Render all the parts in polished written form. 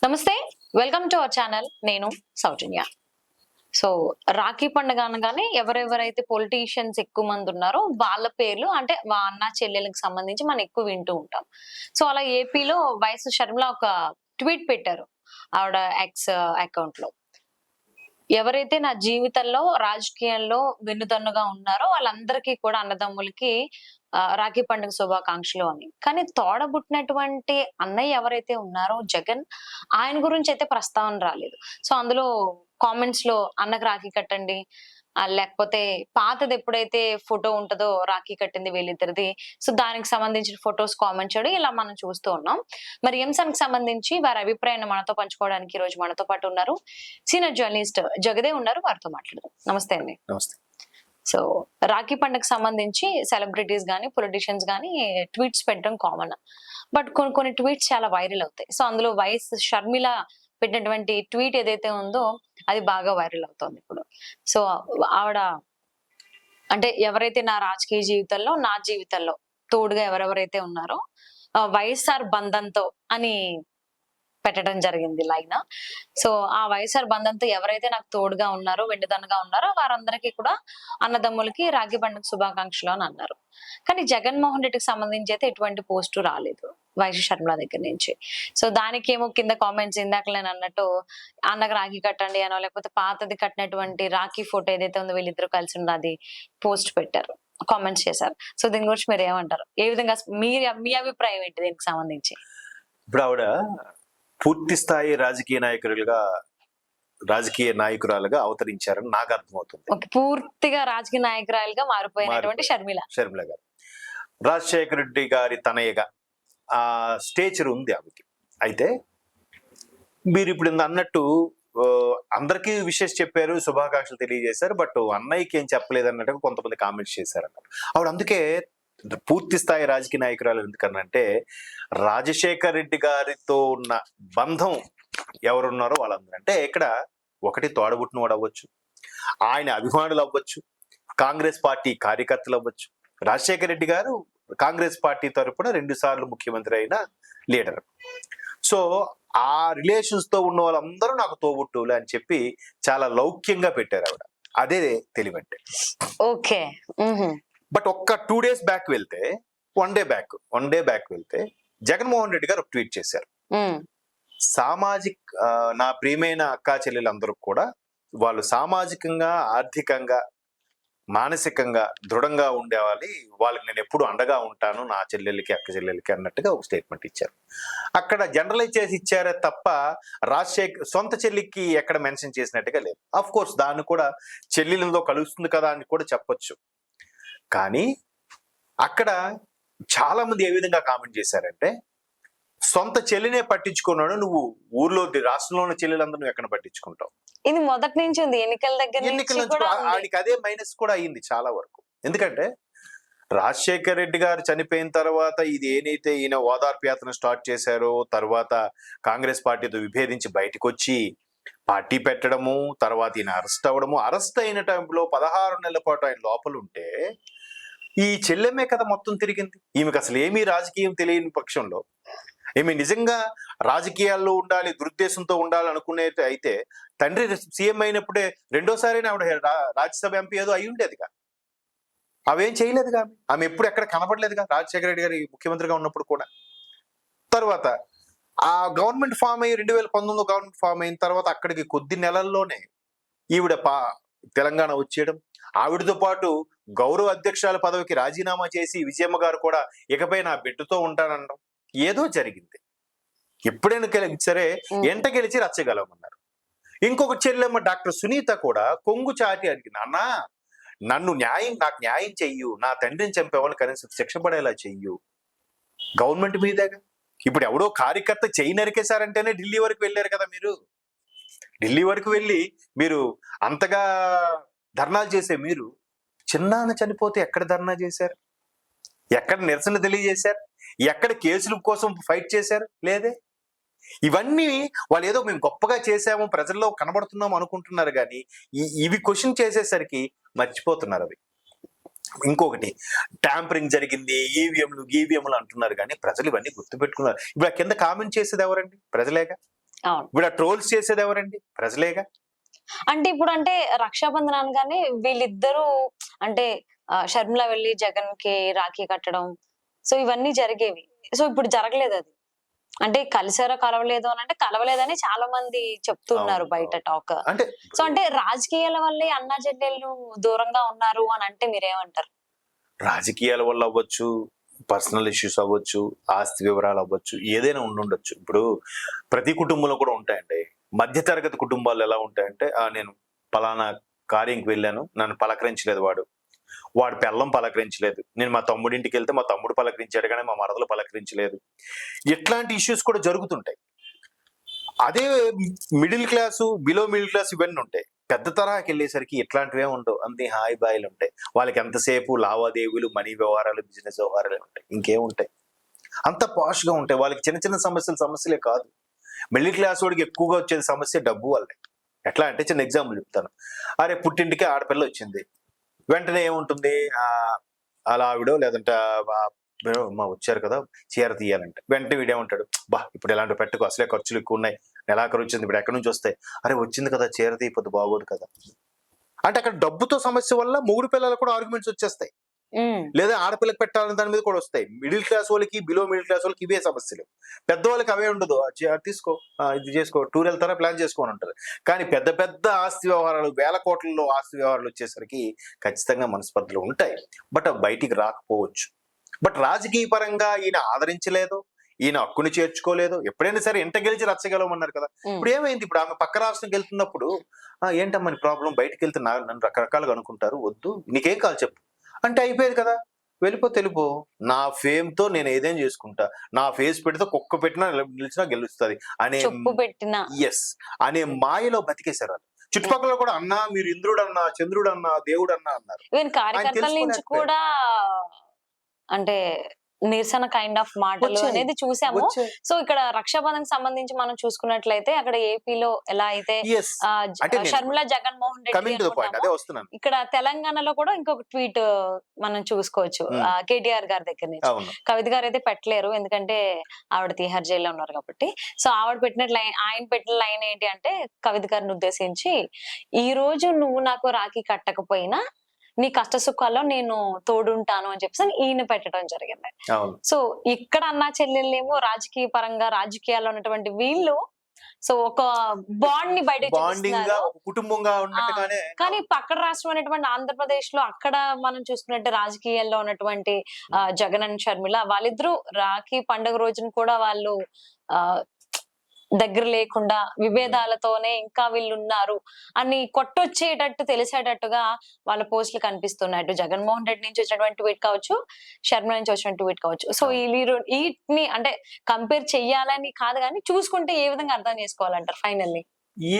నమస్తే, welcome to our channel. నేను సౌజన్య. So Rakhi పండుగ అనగానే ఎవరెవరైతే పొలిటీషియన్స్ ఎక్కువ మంది ఉన్నారో వాళ్ళ పేర్లు అంటే మా అన్న చెల్లెలకు సంబంధించి మనం ఎక్కువ వింటూ ఉంటాం. సో అలా ఏపీలో వైఎస్ షర్మిల ఒక ట్వీట్ పెట్టారు ఆవిడ ఎక్స్ అకౌంట్ లో. ఎవరైతే నా జీవితంలో రాజకీయాల్లో వెన్నుదన్నుగా ఉన్నారో వాళ్ళందరికీ కూడా అన్నదమ్ములకి రాఖీ పండుగ శుభాకాంక్షలు అని. కానీ తోడబుట్టినటువంటి అన్నయ్య ఎవరైతే ఉన్నారో జగన్, ఆయన గురించి అయితే ప్రస్తావన రాలేదు. సో అందులో కామెంట్స్ లో అన్నకు రాఖీ కట్టండి, లేకపోతే పాతది ఎప్పుడైతే ఫోటో ఉంటుందో రాఖీ కట్టింది వీళ్ళిద్దరిది, సో దానికి సంబంధించిన ఫొటోస్ కామెంట్ చేయడం ఇలా మనం చూస్తూ ఉన్నాం. మరి అంశానికి సంబంధించి వారి అభిప్రాయాన్ని మనతో పంచుకోవడానికి ఈ రోజు మనతో పాటు ఉన్నారు సీనియర్ జర్నలిస్ట్ జగదేవ్ ఉన్నారు. వారితో మాట్లాడదాం. నమస్తే అండి. నమస్తే. సో రాఖీ పండుగకు సంబంధించి సెలబ్రిటీస్ గానీ పొలిటీషియన్స్ గానీ ట్వీట్స్ పెట్టడం కామన్. బట్ కొన్ని ట్వీట్స్ చాలా వైరల్ అవుతాయి. సో అందులో వైఎస్ షర్మిల పెట్టినటువంటి ట్వీట్ ఏదైతే ఉందో అది బాగా వైరల్ అవుతుంది ఇప్పుడు. సో ఆవిడ అంటే ఎవరైతే నా రాజకీయ జీవితంలో నా జీవితంలో తోడుగా ఎవరెవరైతే ఉన్నారో వైఎస్ఆర్ బంధంతో అని పెట్టడం జరిగింది లైన్. సో ఆ వైఎస్ఆర్ బంధంతో ఎవరైతే నాకు తోడుగా ఉన్నారో వెండిదన్నుగా ఉన్నారో వారందరికీ కూడా అన్నదమ్ములకి రాఖీ పండుగ శుభాకాంక్షలు అని అన్నారు. కానీ జగన్మోహన్ రెడ్డికి సంబంధించి అయితే ఎటువంటి పోస్టు రాలేదు వైఎస్ షర్మిల దగ్గర నుంచి. సో దానికేమో కింద కామెంట్స్ ఇందాక నేను అన్నట్టు అన్నకు రాఖీ కట్టండి అనో, లేకపోతే పాతది కట్టినటువంటి రాఖీ ఫోటో ఏదైతే ఉందో వీళ్ళిద్దరు కలిసి ఉన్నది పోస్ట్ పెట్టారు, కామెంట్స్ చేశారు. సో దీని గురించి మీరు ఏమంటారు? ఏ విధంగా మీ అభిప్రాయం ఏంటి దీనికి సంబంధించి? ఇప్పుడు ఆవిడ పూర్తి స్థాయి రాజకీయ నాయకురాలుగా అవతరించారని నాకు అర్థమవుతుంది. పూర్తిగా రాజకీయ నాయకురాలుగా మారిపోయినటువంటి షర్మిల గారు రాజశేఖర రెడ్డి గారి తనయ్యగా ఆ స్టేచర్ ఉంది ఆమెకి. అయితే మీరు ఇప్పుడు అన్నట్టు అందరికీ విషెస్ చెప్పారు, శుభాకాంక్షలు తెలియజేశారు, బట్ అన్నయ్యకి ఏం చెప్పలేదు అన్నట్టుగా కొంతమంది కామెంట్స్ చేశారు అన్నారు. ఆవిడ అందుకే పూర్తి స్థాయి రాజకీయ నాయకురాలు ఎందుకనంటే రాజశేఖర రెడ్డి గారితో ఉన్న బంధం ఎవరున్నారో వాళ్ళందరూ. అంటే ఇక్కడ ఒకటి తోడబుట్టిన వాడు అవ్వచ్చు, ఆయన అభిమానులు అవ్వచ్చు, కాంగ్రెస్ పార్టీ కార్యకర్తలు అవ్వచ్చు. రాజశేఖర రెడ్డి గారు కాంగ్రెస్ పార్టీ తరఫున 2 సార్లు ముఖ్యమంత్రి అయిన లీడర్. సో ఆ రిలేషన్స్ తో ఉన్న వాళ్ళందరూ నాకు తోబుట్టువులు అని చెప్పి చాలా లౌక్యంగా పెట్టారు ఆవిడ. అదే తెలివంటే. ఓకే. బట్ ఒక్క 2 days బ్యాక్ వెళ్తే, వన్ డే బ్యాక్ వెళ్తే జగన్మోహన్ రెడ్డి గారు ఒక ట్వీట్ చేశారు. నా ప్రియమైన అక్కా చెల్లెలందరూ కూడా వాళ్ళు సామాజికంగా, ఆర్థికంగా, మానసికంగా దృఢంగా ఉండేవాళ్ళు, వాళ్ళకి నేను ఎప్పుడు అండగా ఉంటాను నా చెల్లెలకి అక్క చెల్లెలకి అన్నట్టుగా ఒక స్టేట్మెంట్ ఇచ్చారు. అక్కడ జనరలైజ్ చేసి ఇచ్చారే తప్ప రాజశేఖర్ సొంత చెల్లికి ఎక్కడ మెన్షన్ చేసినట్టుగా లేదు. అఫ్ కోర్స్ దాన్ని కూడా చెల్లెలతో కలుస్తుంది కదా అని కూడా చెప్పొచ్చు. కానీ అక్కడ చాలా మంది ఏ విధంగా కామెంట్ చేశారంటే, సొంత చెల్లినే పట్టించుకున్నాడు నువ్వు, ఊర్లో రాష్ట్రంలో ఉన్న చెల్లెలందరూ నువ్వు ఎక్కడ పట్టించుకుంటావు? ఇది మొదటి నుంచి ఉంది, ఎన్నికల దగ్గర ఆడికి అదే మైనస్ కూడా అయ్యింది చాలా వరకు. ఎందుకంటే రాజశేఖర్ రెడ్డి గారు చనిపోయిన తర్వాత ఇది ఏదైతే ఈయన ఓదార్పు యాత్ర స్టార్ట్ చేశారో, తర్వాత కాంగ్రెస్ పార్టీతో విభేదించి బయటకు వచ్చి పార్టీ పెట్టడము, తర్వాత ఈయన అరెస్ట్ అయిన టైంలో 16 నెలల పాటు ఆయన లోపల ఉంటే ఈ చెల్లెమ్మే కదా మొత్తం తిరిగింది. ఈమెకు అసలు ఏమీ రాజకీయం తెలియని పక్షంలో, ఏమి నిజంగా రాజకీయాల్లో ఉండాలి, దురుద్దేశంతో ఉండాలి అనుకునేది అయితే తండ్రి సీఎం అయినప్పుడే రెండోసారి ఆవిడ రాజ్యసభ ఎంపీ ఏదో అయి ఉండేదిగా. అవేం చేయలేదుగా. ఆమె ఎప్పుడు ఎక్కడ కనపడలేదుగా రాజశేఖర రెడ్డి గారి ముఖ్యమంత్రిగా ఉన్నప్పుడు కూడా. తర్వాత ఆ గవర్నమెంట్ ఫామ్ అయ్యి 2019 గవర్నమెంట్ ఫామ్ అయిన తర్వాత అక్కడికి కొద్ది నెలల్లోనే ఈవిడ తెలంగాణ వచ్చేయడం, ఆవిడతో పాటు గౌరవ అధ్యక్షురాల పదవికి రాజీనామా చేసి విజయమ్మ గారు కూడా ఇకపై నా బిడ్డతో ఉంటానడం ఏదో జరిగింది. ఎప్పుడైనా సరే ఎంట గెలిచి రచ్చగలమన్నారు. ఇంకొక చెల్లెమ్మ డాక్టర్ సునీత కూడా కొంగు చాటి అడిగిన, అన్నా నాకు న్యాయం చెయ్యు, నా తండ్రిని చంపే వాళ్ళు కనీసం శిక్ష పడేలా చెయ్యు, గవర్నమెంట్ మీదేగా. ఇప్పుడు ఎవడో కార్యకర్త చెయ్యి నరికేశారంటేనే ఢిల్లీ వరకు వెళ్ళారు కదా మీరు. ఢిల్లీ వరకు వెళ్ళి మీరు అంతగా ధర్నాలు చేసే మీరు చిన్నాన్న చనిపోతే ఎక్కడ ధర్నా చేశారు? ఎక్కడ నిరసన తెలియజేశారు? ఎక్కడ కేసుల కోసం ఫైట్ చేశారు? లేదే. ఇవన్నీ వాళ్ళు ఏదో మేము గొప్పగా చేసాము, ప్రజల్లో కనబడుతున్నాము అనుకుంటున్నారు, కానీ ఇవి క్వశ్చన్ చేసేసరికి మర్చిపోతున్నారు అవి. ఇంకొకటి ట్యాంపరింగ్ జరిగింది, ఈవీఎంలు అంటున్నారు, కానీ ప్రజలు ఇవన్నీ గుర్తుపెట్టుకున్నారు. ఇప్పుడు కింద కామెంట్ చేసేది ఎవరండి? ప్రజలేగా. అవును. ఇప్పుడు ఆ ట్రోల్స్ చేసేది ఎవరండి? ప్రజలేగా. అంటే ఇప్పుడు అంటే రక్షాబంధన్ అనగానే వీళ్ళిద్దరూ అంటే షర్మిల వెళ్లి జగన్‌కి రాఖీ కట్టడం. సో ఇవన్నీ జరిగేవి. సో ఇప్పుడు జరగలేదది. అంటే కలిసారో కలవలేదో అనంటే కలవలేదని చాలా మంది చెప్తున్నారు అవును. బయట అవును. టాక్. అంటే సో ఇప్పుడు అంటే రాజకీయాల వల్లే అన్నా చెల్లెళ్ళు దూరంగా ఉన్నారు అనంటే మీరేమంటారు? రాజకీయాల వల్ల అవ్వచ్చు, పర్సనల్ ఇష్యూస్ అవ్వచ్చు, ఆస్తి వివరాలు అవ్వచ్చు, ఏదైనా ఉండుండొచ్చు. ఇప్పుడు ప్రతి కుటుంబంలో కూడా ఉంటాయండి. మధ్య తరగతి కుటుంబాలు ఎలా ఉంటాయంటే, నేను పలానా కార్యంకి వెళ్ళాను. నన్ను పలకరించలేదు వాడు. వాడి పెళ్ళాం పలకరించలేదు. నేను మా తమ్ముడింటికెళ్తే మా తమ్ముడు పలకరించాడు గానీ, మా మరదలు పలకరించలేదు. ఇట్లాంటి ఇష్యూస్ కూడా జరుగుతుంటాయి. అదే middle class, below middle class ఇవన్నీ ఉంటాయి. పెద్ద తరహాకెళ్ళేసరికి ఇట్లాంటివేం ఉండవు. అన్ని హాయి బాయిలుంటాయి. వాళ్ళకి ఎంతసేపు లావాదేవీలు, మనీ వ్యవహారాలు, బిజినెస్ వ్యవహారాలే ఉంటాయి. ఇంకేముంటాయి? అంత పాష్‌గా ఉంటాయి. వాళ్ళకి చిన్న చిన్న సమస్యలు సమస్యలే కాదు. మిడిల్ క్లాస్ వాడికి ఎక్కువగా వచ్చే సమస్య డబ్బు వల్లే. ఎట్లా అంటే చిన్న ఎగ్జాంపుల్ చెప్తాను. అరే పుట్టింటికి ఆడపిల్లొచ్చింది. వెంటనే ఏముంటుంది? ఆళ్ళ ఆవిడో లేదంటే అమ్మ వచ్చారు కదా! చీర తీయాలంట. వెంటనే వీడేమంటాడు? అబ్బా! ఇప్పుడు ఇలాంటివి పెట్టుకో అసలే ఖర్చులు ఎక్కువున్నాయి. నెలాఖరొచ్చింది. ఇప్పుడు ఎక్కడి నుంచొస్తాయి? అరే వచ్చింది కదా! చీర తీయకపోతే బాగోదు కదా! అంటే అక్కడ డబ్బుతో సమస్య వల్ల మొగుడు పిల్లలకు కూడా ఆర్గ్యుమెంట్స్ వచ్చేస్తాయి. హ్మ్. లేదా ఆడపిల్లకి పెట్టాలనే దాని మీద కూడా వస్తాయి. మిడిల్ క్లాస్ వాళ్ళకి, బిలో మిడిల్ క్లాస్ వాళ్ళకి ఇవే సమస్యలు. పెద్దవాళ్ళకి అవే ఉండదు. తీసుకో, ఇది చేసుకో, టూర్ వెళ్తారా ప్లాన్ చేసుకో అని అంటారు. కానీ పెద్ద పెద్ద ఆస్తి వ్యవహారాలు, వేల కోట్లలో ఆస్తి వ్యవహారాలు వచ్చేసరికి ఖచ్చితంగా మనస్పర్ధలు ఉంటాయి. బట్ అవి బయటికి రాకపోవచ్చు. బట్ రాజకీయ పరంగా ఈయన ఆదరించలేదు. ఈయన హక్కుని చేర్చుకోలేదు. ఎప్పుడైనా సరే ఇంట గెలిచి రచ్చగలమన్నారు కదా! హ్మ్. ఇప్పుడు ఏమైంది? ఇప్పుడు ఆమె పక్క రాష్ట్రంకి వెళ్తున్నప్పుడు ఏంటమ్మా నీ ప్రాబ్లమ్? బయటికెళ్తే నన్ను రకరకాలుగా అనుకుంటారు. వద్దు. నీకేం కావాలి చెప్పు. అంటే అయిపోయేది కదా! వెళ్ళిపోతే వెళ్ళిపో. నా ఫేమ్‌తో నేను ఏదైనా చేసుకుంటా. నా ఫేస్ పెడితే కుక్క పెట్టినా నిలిచినా గెలుస్తది అనే చొప్పు పెట్టిన యెస్. అనే మాయలో బతికేసారాళ్ళు. చుట్టుపక్కల కూడా అన్నా మీరు ఇంద్రుడన్నా, చంద్రుడన్నా, దేవుడన్నా అన్నారు. ఈవెన్ ఆయన కార్యకర్తల నుంచి తెలుసుకోలేకపోయాడు. కూడా అంటే నిరసన కైండ్ ఆఫ్ మాటలు వచ్చాయి. అనేది చూసాము. వచ్చాయి. సో ఇక్కడ రక్షాబంధన్‌కి సంబంధించి మనం చూసుకున్నట్లయితే అక్కడ ఏపీలో ఎలా అయితే యెస్. అంటే నేను Sharmila Jaganmohan Reddy coming to the point అనుకున్నామో, అదే వస్తున్నాను. ఇక్కడ తెలంగాణలో కూడా ఇంకొక ట్వీట్ మనం చూసుకోవచ్చు. హ్మ్. కేటీఆర్ గారి దగ్గర నుంచి. అవును. కవిత గారైతే పెట్టలేరు. ఎందుకంటే ఆవిడ తిహార్ జైల్‌లో ఉన్నారు కాబట్టి. సో ఆవిడ పెట్టిన లైన్ ఆయన పెట్టిన లైన్ ఏంటి అంటే కవిత గారిని ఉద్దేశించి, "ఈరోజు నువ్వు నాకు రాఖీ కట్టకపోయినా నీ కష్ట సుఖాల్లో నేను తోడుంటాను" అని చెప్పేసి ఈయన పెట్టడం జరిగింది. అవును. సో ఇక్కడ అన్నా చెల్లెళ్ళేమో రాజకీయ పరంగా రాజకీయాల్లో ఉన్నటువంటి వీళ్ళు సో ఒక బాండ్‌ని బయటకు బాండింగ్‌గా చూపిస్తున్నారు. ఒక కుటుంబంగా ఆ! ఉన్నట్టుగానే కానీ పక్కన రాష్ట్రం అనేటువంటి ఆంధ్రప్రదేశ్‌లో అక్కడ మనం చూసుకున్నట్టే రాజకీయాల్లో ఉన్నటువంటి జగన్ అండ్ షర్మిల వాళ్ళిద్దరూ రాఖీ పండుగ రోజున కూడా వాళ్ళు ఆహ్, దగ్గర లేకుండా విభేదాలతోనే ఇంకా వీళ్ళున్నారు అని కొట్టొచ్చేటట్టు తెలిసేటట్టుగా వాళ్ళ పోస్టులు కనిపిస్తున్నాయి. అటు జగన్‌మోహన్ రెడ్డి నుంచి వచ్చినటువంటి ట్వీట్ కావచ్చు, షర్మిల నుంచి వచ్చిన ట్వీట్ కావచ్చు. సో అవును. ఈటిని అంటే కంపేర్ చెయ్యాలని కాదు గానీ చూసుకుంటే ఏ విధంగా అర్థం చేసుకోవాలంటారు ఫైనల్లీ? ఈ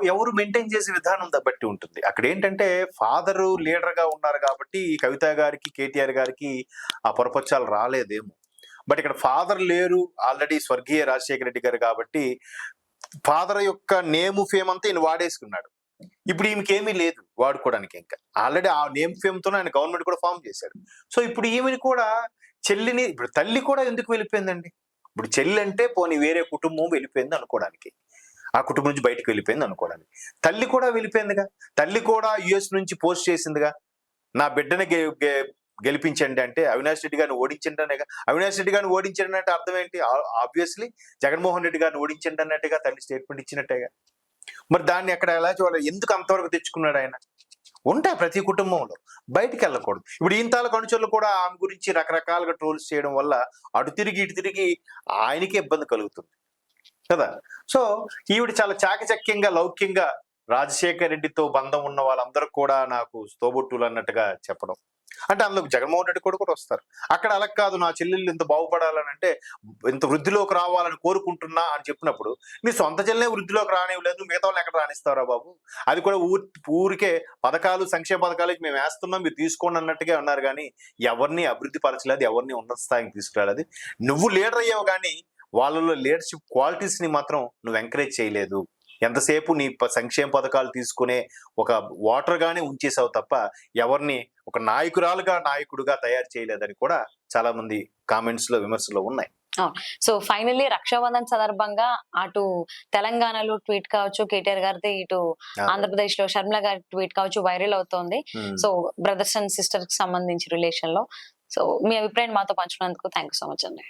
ఎవరు మెయింటైన్ చేసే విధానం బట్టి ఉంటుంది. అక్కడేంటంటే ఫాదరు లీడర్‌గా ఉన్నారు కాబట్టి ఈ కవిత గారికి, కేటీఆర్ గారికి ఆ పొరపచ్చాలు రాలేదేమో. బట్ ఇక్కడ ఫాదర్ లేరు. ఆల్రెడీ స్వర్గీయ రాజశేఖర రెడ్డి గారు కాబట్టి ఫాదర్ యొక్క నేము, ఫేమ్ అంతా ఈయన వాడేసుకున్నాడు. ఇప్పుడు ఈమెకేమీ లేదు వాడుకోవడానికి ఇంకా. ఆల్రెడీ ఆ నేమ్ ఫేమ్‌తోనే ఆయన గవర్నమెంట్ కూడా ఫార్మ్ చేశాడు. సో ఇప్పుడు ఈమెని కూడా చెల్లిని ఇప్పుడు తల్లి కూడా ఎందుకు వెళ్ళిపోయిందండి? ఇప్పుడు చెల్లంటే పోనీ వేరే కుటుంబం వెళ్ళిపోయింది అనుకోవడానికి. ఆ కుటుంబం నుంచి బయటికి వెళ్ళిపోయింది అనుకోవడానికి. తల్లి కూడా వెళ్ళిపోయిందిగా. తల్లి కూడా యూఎస్ నుంచి పోస్ట్ చేసిందిగా. నా బిడ్డని గెలిపించండి అంటే అవినాష్ రెడ్డి గారిని ఓడించండి అనేగా. అవినాష్ రెడ్డి గారిని ఓడించండి అంటే అర్థం ఏంటి? ఆబ్వియస్లీ జగన్మోహన్ రెడ్డి గారిని ఓడించండి అన్నట్టుగా తల్లి స్టేట్మెంట్ ఇచ్చినట్టేగా. మరి దాన్ని అక్కడ ఎలా చూడాలి? ఎందుకు అంతవరకు తెచ్చుకున్నాడు ఆయన? ఉంటాయి ప్రతి కుటుంబంలో. బయటికెళ్ళకూడదు. ఇప్పుడు ఈయన తాలూకు అనుచరులు కూడా ఆమె గురించి రకరకాలుగా ట్రోల్స్ చేయడం వల్ల అటు తిరిగి, ఇటు తిరిగి ఆయనకే ఇబ్బంది కలుగుతుంది కదా! సో ఈవిడ చాలా చాకచక్యంగా, లౌక్యంగా రాజశేఖర్ రెడ్డితో బంధం ఉన్న వాళ్ళందరూ కూడా నాకు తోబుట్టువులు అన్నట్టుగా చెప్పడం. అంటే అందులో జగన్మోహన్ రెడ్డి కూడా వస్తారు. అక్కడ అలా కాదు నా చెల్లెళ్ళు ఇంత బాగుపడాలనంటే ఇంత వృద్ధిలోకి రావాలని కోరుకుంటున్నా అని చెప్పినప్పుడు నీ సొంత చెల్లెనే వృద్ధిలోకి రానివ్వలేదు. మిగతా వాళ్ళని ఎక్కడ రానిస్తావురా బాబు? అది కూడా ఊరికే పథకాలు, సంక్షేమ పథకాలకి మేము వేస్తున్నాం మీరు తీసుకోండి అన్నట్టుగా అన్నారు గానీ ఎవరిని అభివృద్ధి పరచలేదు. ఎవరిని ఉన్నత స్థాయికి తీసుకురాలేదు. నువ్వు లీడర్ అయ్యావు గానీ వాళ్ళలో లీడర్‌షిప్ క్వాలిటీస్‌ని మాత్రం నువ్వు ఎంకరేజ్ చేయలేదు. ఎంతసేపు నీ సంక్షేమ పథకాలు తీసుకునే ఒక ఓటర్‌గానే ఉంచేసావు తప్ప ఎవరిని ఒక నాయకురాలుగా, నాయకుడిగా తయారు చేయలేదని కూడా చాలా మంది కామెంట్స్ లో విమర్శలు ఉన్నాయి. సో ఫైనల్లీ రక్షాబంధన్ సందర్భంగా అటు తెలంగాణలో ట్వీట్ కావచ్చు కేటీఆర్ గారిది, ఇటు ఆంధ్రప్రదేశ్ లో షర్మిల గారి ట్వీట్ కావచ్చు వైరల్ అవుతోంది. సో బ్రదర్స్ అండ్ సిస్టర్స్ కి సంబంధించి రిలేషన్ లో. సో మీ అభిప్రాయం మాతో పంచుకున్నందుకు థ్యాంక్ యూ సో మచ్ అండి.